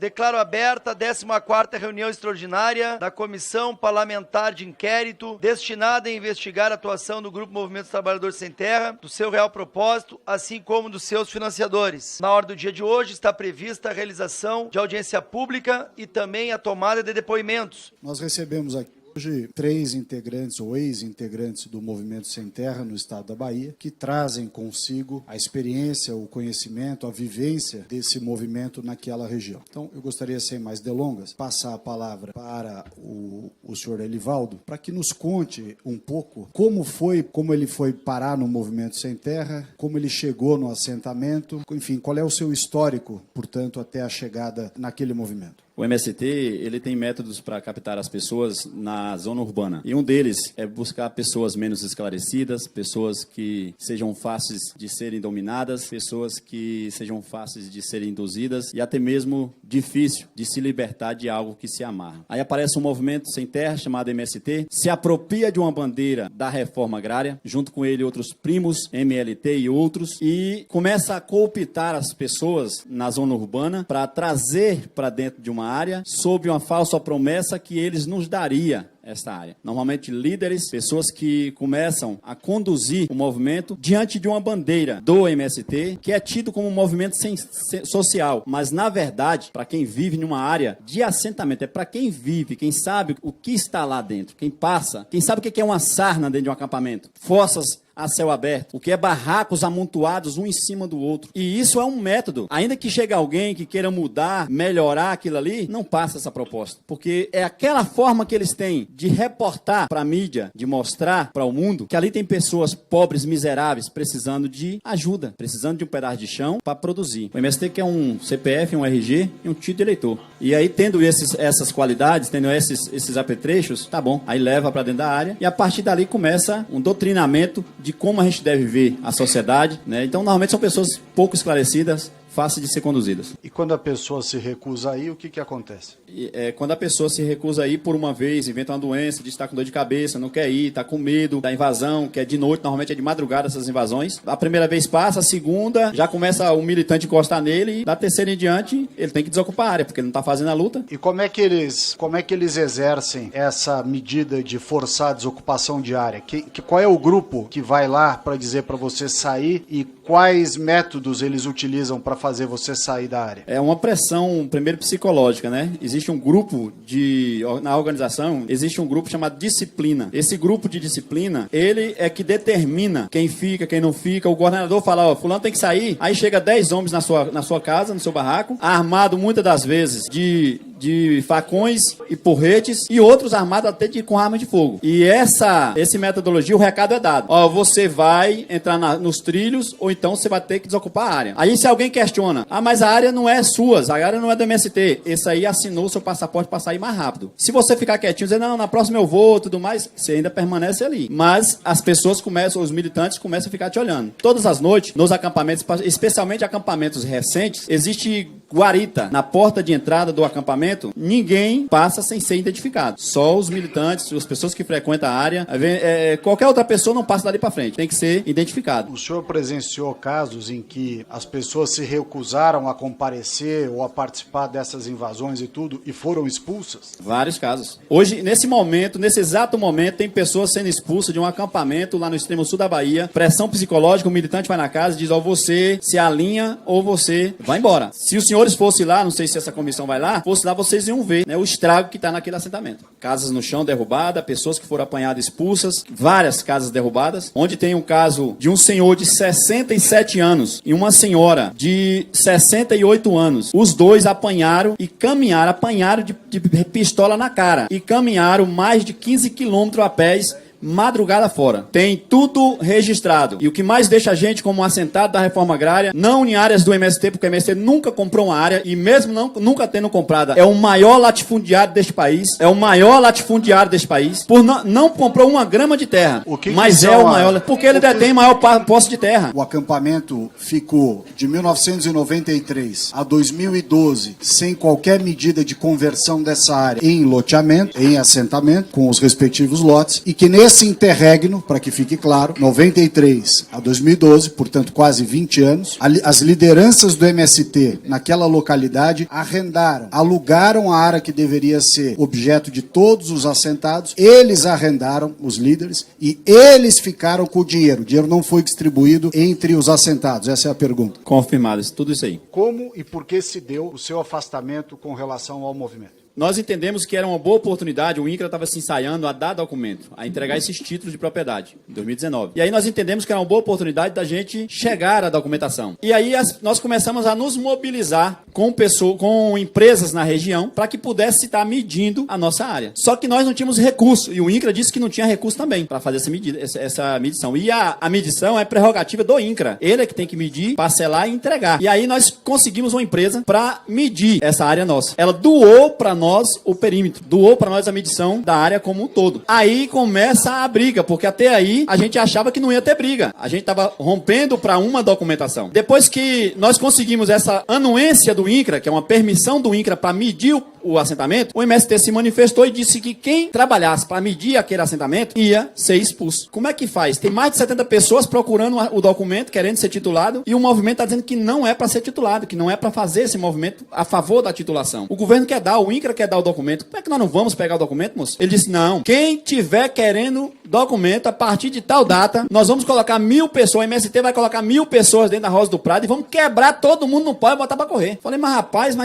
Declaro aberta a 14ª reunião extraordinária da Comissão Parlamentar de Inquérito destinada a investigar a atuação do Grupo Movimento dos Trabalhadores Sem Terra, do seu real propósito, assim como dos seus financiadores. Na ordem do dia de hoje está prevista a realização de audiência pública e também a tomada de depoimentos. Nós recebemos aqui hoje 3 integrantes ou ex-integrantes do Movimento Sem Terra no estado da Bahia, que trazem consigo a experiência, o conhecimento, a vivência desse movimento naquela região. Então, eu gostaria, sem mais delongas, passar a palavra para o senhor Elivaldo, para que nos conte um pouco como ele foi parar no Movimento Sem Terra, como ele chegou no assentamento, enfim, qual é o seu histórico, portanto, até a chegada naquele movimento. O MST, ele tem métodos para captar as pessoas na zona urbana. E um deles é buscar pessoas menos esclarecidas, pessoas que sejam fáceis de serem dominadas, pessoas que sejam fáceis de serem induzidas e até mesmo difícil de se libertar de algo que se amarra. Aí aparece um movimento sem terra chamado MST, se apropria de uma bandeira da reforma agrária, junto com ele outros primos, MLT e outros, e começa a cooptar as pessoas na zona urbana para trazer para dentro de uma área, sob uma falsa promessa que eles nos daria esta área. Normalmente líderes, pessoas que começam a conduzir o movimento diante de uma bandeira do MST, que é tido como um movimento social, mas na verdade, para quem vive numa área de assentamento, é para quem vive, quem sabe o que está lá dentro, quem passa, quem sabe o que é uma sarna dentro de um acampamento, fossas a céu aberto, o que é barracos amontoados um em cima do outro. E isso é um método. Ainda que chegue alguém que queira mudar, melhorar aquilo ali, não passa essa proposta. Porque é aquela forma que eles têm de reportar para a mídia, de mostrar para o mundo que ali tem pessoas pobres, miseráveis, precisando de ajuda, precisando de um pedaço de chão para produzir. O MST quer um CPF, um RG e um título de eleitor. E aí, tendo essas qualidades, tendo esses apetrechos, tá bom. Aí leva para dentro da área e a partir dali começa um doutrinamento de como a gente deve ver a sociedade, né? Então, normalmente são pessoas pouco esclarecidas, fáceis de ser conduzidas. E quando a pessoa se recusa a ir, o que acontece? Quando a pessoa se recusa a ir por uma vez, inventa uma doença, diz que está com dor de cabeça, não quer ir, está com medo da invasão, que é de noite, normalmente é de madrugada essas invasões. A primeira vez passa, a segunda, já começa o militante encostar nele e da terceira em diante, ele tem que desocupar a área, porque ele não está fazendo a luta. E como é que eles exercem essa medida de forçar a desocupação de área? Qual é o grupo que vai lá para dizer para você sair e quais métodos eles utilizam para fazer você sair da área? É uma pressão, primeiro, psicológica, né? Existe um grupo na organização, existe um grupo chamado disciplina. Esse grupo de disciplina, ele é que determina quem fica, quem não fica. O coordenador fala, ó, fulano tem que sair. Aí chega 10 homens na sua casa, no seu barraco, armado muitas das vezes de facões e porretes, e outros armados até com armas de fogo. E essa metodologia, o recado é dado. Ó, você vai entrar nos trilhos, ou então você vai ter que desocupar a área. Aí se alguém questiona, mas a área não é sua, a área não é do MST, esse aí assinou o seu passaporte para sair mais rápido. Se você ficar quietinho, dizer, não, na próxima eu vou, tudo mais, você ainda permanece ali. Mas as pessoas os militantes começam a ficar te olhando. Todas as noites, nos acampamentos, especialmente acampamentos recentes, existe guarita na porta de entrada do acampamento, ninguém passa sem ser identificado. Só os militantes, as pessoas que frequentam a área, qualquer outra pessoa não passa dali para frente, tem que ser identificado. O senhor presenciou casos em que as pessoas se recusaram a comparecer ou a participar dessas invasões e tudo, e foram expulsas? Vários casos. Hoje, nesse exato momento, tem pessoas sendo expulsas de um acampamento lá no extremo sul da Bahia, pressão psicológica, o militante vai na casa e diz, ó, você se alinha ou você vai embora. Se os senhores fossem lá, não sei se essa comissão vai lá, fosse lá, vocês iam ver, né, o estrago que está naquele assentamento. Casas no chão derrubadas, pessoas que foram apanhadas expulsas, várias casas derrubadas, onde tem um caso de um senhor de 67 anos e uma senhora de 68 anos. Os dois apanharam de pistola na cara e caminharam mais de 15 quilômetros a pés, madrugada fora. Tem tudo registrado. E o que mais deixa a gente como assentado da reforma agrária, não em áreas do MST, porque o MST nunca comprou uma área, e mesmo nunca tendo comprada, é o maior latifundiário deste país, por não comprou uma grama de terra, mas é o maior, porque ele detém maior posse de terra. O acampamento ficou de 1993 a 2012 sem qualquer medida de conversão dessa área em loteamento, em assentamento, com os respectivos lotes, e que nesse nesse interregno, para que fique claro, 93 a 2012, portanto quase 20 anos, as lideranças do MST naquela localidade alugaram a área que deveria ser objeto de todos os assentados, eles arrendaram, os líderes, e eles ficaram com o dinheiro não foi distribuído entre os assentados, essa é a pergunta. Confirmado, tudo isso aí. Como e por que se deu o seu afastamento com relação ao movimento? Nós entendemos que era uma boa oportunidade, o INCRA estava se ensaiando a dar documento, a entregar esses títulos de propriedade, em 2019. E aí nós entendemos que era uma boa oportunidade da gente chegar à documentação. E aí nós começamos a nos mobilizar com empresas na região para que pudesse estar medindo a nossa área. Só que nós não tínhamos recurso, e o INCRA disse que não tinha recurso também para fazer essa medição. E a medição é prerrogativa do INCRA. Ele é que tem que medir, parcelar e entregar. E aí nós conseguimos uma empresa para medir essa área nossa. Ela doou para nós o perímetro, doou para nós a medição da área como um todo. Aí começa a briga, porque até aí a gente achava que não ia ter briga. A gente estava rompendo para uma documentação. Depois que nós conseguimos essa anuência do INCRA, que é uma permissão do INCRA para medir o assentamento, o MST se manifestou e disse que quem trabalhasse para medir aquele assentamento ia ser expulso. Como é que faz? Tem mais de 70 pessoas procurando o documento, querendo ser titulado, e o movimento está dizendo que não é para ser titulado, que não é para fazer esse movimento a favor da titulação. O governo quer dar, o INCRA quer dar o documento. Como é que nós não vamos pegar o documento, moço? Ele disse, não, quem tiver querendo documento a partir de tal data, nós vamos colocar 1000 pessoas, o MST vai colocar 1000 pessoas dentro da Rosa do Prado e vamos quebrar todo mundo no pau e botar para correr. Falei, mas rapaz,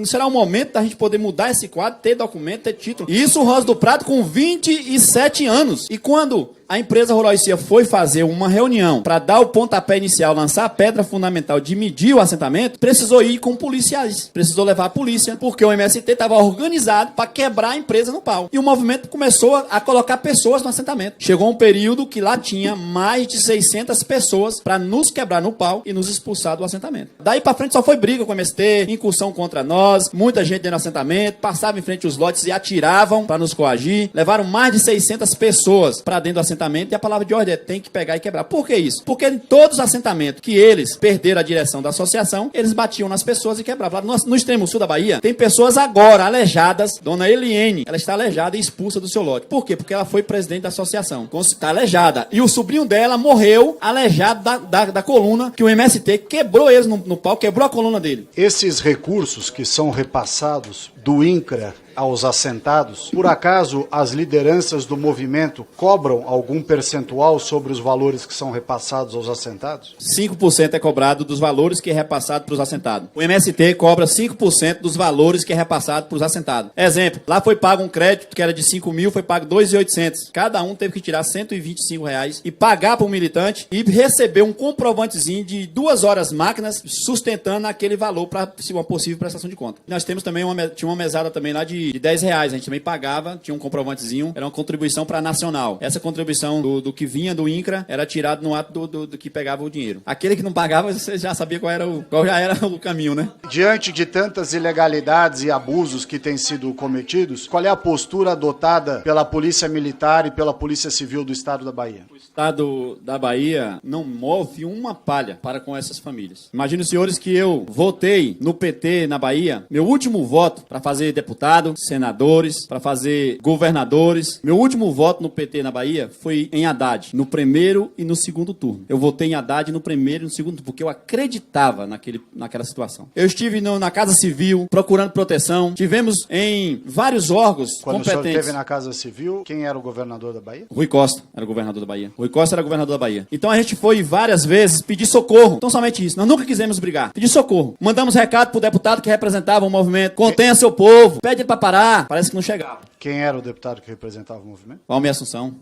será o momento da gente poder mudar esse quadro, ter documento, ter título. E isso o Rosa do Prado com 27 anos. E quando a empresa Rural e Cia foi fazer uma reunião para dar o pontapé inicial, lançar a pedra fundamental de medir o assentamento, precisou ir com policiais, precisou levar a polícia, porque o MST estava organizado para quebrar a empresa no pau. E o movimento começou a colocar pessoas no assentamento. Chegou um período que lá tinha mais de 600 pessoas para nos quebrar no pau e nos expulsar do assentamento. Daí para frente só foi briga com o MST, incursão contra nós, muita gente dentro do assentamento, passava em frente os lotes e atiravam para nos coagir, levaram mais de 600 pessoas para dentro do assentamento. E a palavra de ordem é tem que pegar e quebrar. Por que isso? Porque em todos os assentamentos que eles perderam a direção da associação, eles batiam nas pessoas e quebravam. No extremo sul da Bahia, tem pessoas agora aleijadas. Dona Eliene, ela está aleijada e expulsa do seu lote. Por quê? Porque ela foi presidente da associação. Está aleijada. E o sobrinho dela morreu aleijado da coluna, que o MST quebrou eles no pau, quebrou a coluna dele. Esses recursos que são repassados do INCRA aos assentados, por acaso as lideranças do movimento cobram algum percentual sobre os valores que são repassados aos assentados? 5% é cobrado dos valores que é repassado para os assentados. O MST cobra 5% dos valores que é repassado para os assentados. Exemplo, lá foi pago um crédito que era de 5 mil, foi pago 2.800. Cada um teve que tirar R$125 e pagar para o militante e receber um comprovantezinho de 2 horas máquinas sustentando aquele valor para uma possível prestação de conta. Nós temos também tinha uma mesada também lá de R$10. A gente também pagava, tinha um comprovantezinho, era uma contribuição para a Nacional. Essa contribuição do que vinha do INCRA era tirado no ato do que pegava o dinheiro. Aquele que não pagava, você já sabia qual já era o caminho, né? Diante de tantas ilegalidades e abusos que têm sido cometidos, qual é a postura adotada pela Polícia Militar e pela Polícia Civil do Estado da Bahia? O Estado da Bahia não move uma palha para com essas famílias. Imagine os senhores que eu votei no PT na Bahia, meu último voto para fazer deputado, senadores, para fazer governadores. Meu último voto no PT na Bahia foi em Haddad, no primeiro e no segundo turno. Eu votei em Haddad no primeiro e no segundo turno, porque eu acreditava naquela situação. Eu estive na Casa Civil, procurando proteção. Tivemos em vários órgãos Quando competentes. o senhor esteve na Casa Civil, quem era o governador da Bahia? Rui Costa era o governador da Bahia. Rui Costa era governador da Bahia. Então a gente foi várias vezes pedir socorro. Então somente isso. Nós nunca quisemos brigar. Pedir socorro. Mandamos recado pro deputado que representava o movimento. Contenha seu povo. Pede para parar. Parece que não chegava. Quem era o deputado que representava o movimento? Valmir Assunção.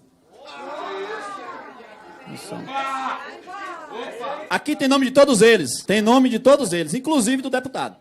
Aqui tem nome de todos eles. Tem nome de todos eles, inclusive do deputado.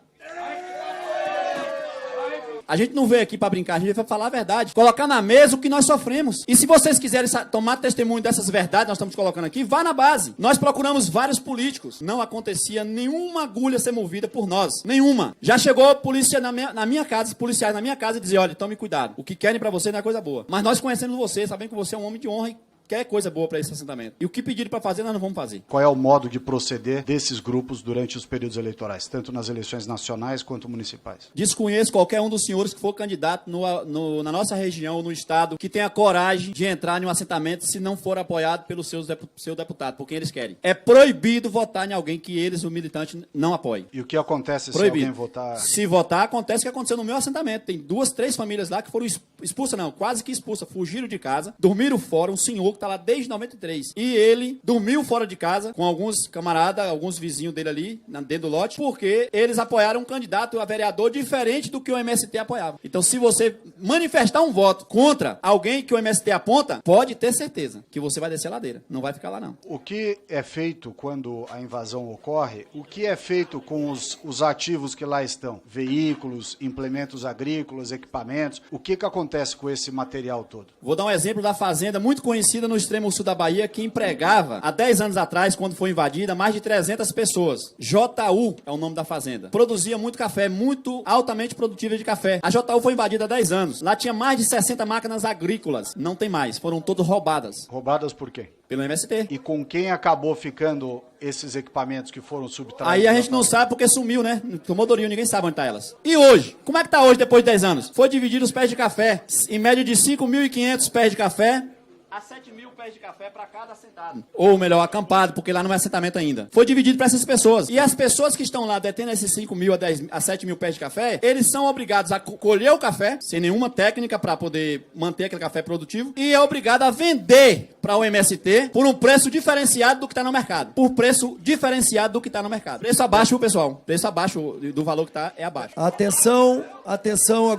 A gente não veio aqui para brincar, a gente veio para falar a verdade. Colocar na mesa o que nós sofremos. E se vocês quiserem tomar testemunho dessas verdades que nós estamos colocando aqui, vá na base. Nós procuramos vários políticos. Não acontecia nenhuma agulha ser movida por nós. Nenhuma. Já chegou a polícia na minha casa, policiais na minha casa e dizer, olha, tome cuidado. O que querem para você não é coisa boa. Mas nós conhecemos você, sabemos que você é um homem de honra e quer coisa boa para esse assentamento. E o que pedirem para fazer, nós não vamos fazer. Qual é o modo de proceder desses grupos durante os períodos eleitorais, tanto nas eleições nacionais quanto municipais? Desconheço qualquer um dos senhores que for candidato na nossa região, no estado, que tenha coragem de entrar em um assentamento se não for apoiado pelo seu deputado, por quem eles querem. É proibido votar em alguém que eles, o militante, não apoiem. E o que acontece Proibido. se alguém votar? Se votar, acontece o que aconteceu no meu assentamento. Tem 2, 3 famílias lá que foram expulsas, não, quase que expulsas. Fugiram de casa, dormiram fora, um senhor que está lá desde 93. E ele dormiu fora de casa com alguns camaradas, alguns vizinhos dele ali, dentro do lote, porque eles apoiaram um candidato a vereador diferente do que o MST apoiava. Então, se você manifestar um voto contra alguém que o MST aponta, pode ter certeza que você vai descer a ladeira. Não vai ficar lá, não. O que é feito quando a invasão ocorre? O que é feito com os ativos que lá estão? Veículos, implementos agrícolas, equipamentos. O que acontece com esse material todo? Vou dar um exemplo da fazenda muito conhecida no extremo sul da Bahia, que empregava, há 10 anos atrás, quando foi invadida, mais de 300 pessoas. JU é o nome da fazenda. Produzia muito café, muito altamente produtiva de café. A JU foi invadida há 10 anos. Lá tinha mais de 60 máquinas agrícolas. Não tem mais. Foram todas roubadas. Roubadas por quem? Pelo MST. E com quem acabou ficando esses equipamentos que foram subtraídos? Aí a gente não sabe porque sumiu, né? Tomou Dorinho, ninguém sabe onde tá elas. E hoje? Como é que tá hoje, depois de 10 anos? Foi dividir os pés de café. Em média de 5.500 pés de café a 7.000 pés de café para cada assentado. Ou melhor, acampado, porque lá não é assentamento ainda. Foi dividido para essas pessoas. E as pessoas que estão lá detendo esses 5.000 a 7.000 pés de café, eles são obrigados a colher o café, sem nenhuma técnica para poder manter aquele café produtivo, e é obrigado a vender para o MST por um preço diferenciado do que está no mercado. Por preço diferenciado do que está no mercado. Preço abaixo, pessoal. Preço abaixo do valor que está, é abaixo. Atenção, atenção.